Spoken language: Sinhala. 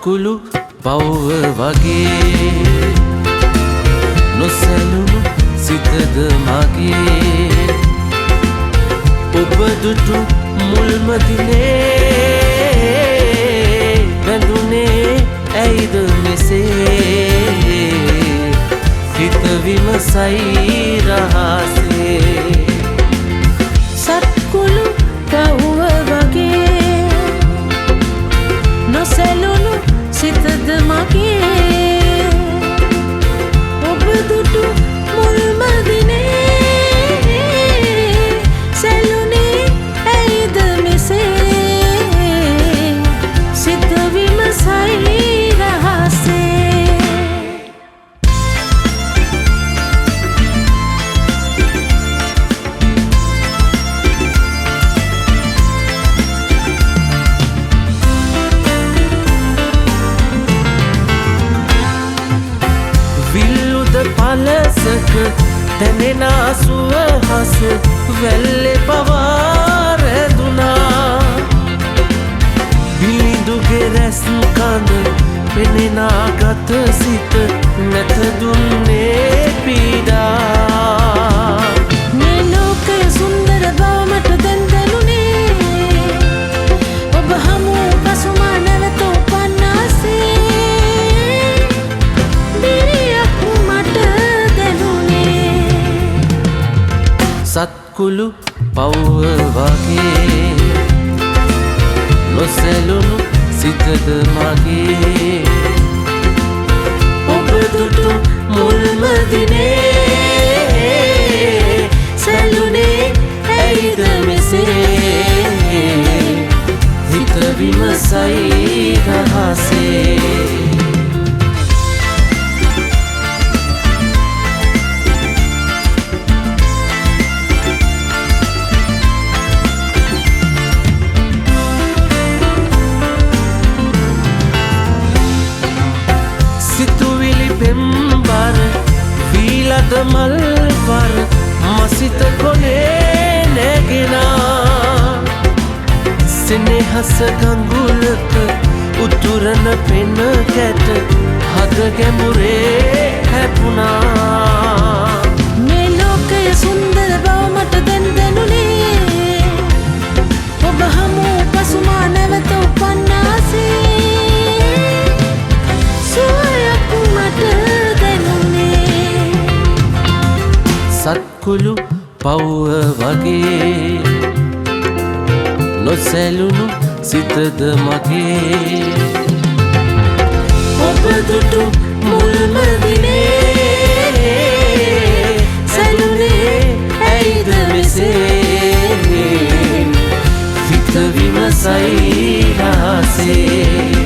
සත්කුළු පව්ව වගේ නොසැලුණු සිතද මගේ ඔබ දුටු මුල්ම දිනේ බැඳුනේ ඇයිද මෙසේ හිත විමසයි රහසේ සත්කුළු පව්ව වගේ නොසැලුණු සිතද මගේ ඔබ දුටු මුල්ම දිනේ සැලුනේ ඇයිද මෙසේ සිත විමසයි රහසේ පලසක තැනෙන සුවහස වැල්ලේ පවා රැඳුනා බිලිඳුගේ රැස් කඳ පෙනෙන ගත සිත නැත දුන්නේ පීඩා මේ ලෝකය සුන්දර බව මට දැන් දැනුනේ ඔබ හමු පසුමා නැවත උපන්නාසේ සත්කුළු පව්ව වගේ නොසැලුණු සිතද මගේ ඔබ දුටු මුල්ම දිනේ සැලුනේ ඇයිද මෙසේ හිත විමසයි රහසේ පෙම්බර වීලද මල්වර මසිත කොනේ නැගෙනා සෙනෙහස ගඟුලක උතුරන පෙන කැට හද ගැඹුරේ හැපුණා මේ ලෝකය සුන්දර බව මට දැන් දැනුනේ ඔබ හමු පසුමා නැවත උපන්නාසේ සත්කුළු පව්ව වගේ නොසැලුණු සිතද මගේ ඔබ දුටු මුල්ම දිනේ සැලුනේ ඇයිද මෙසේ හිත විමසයි රහසේ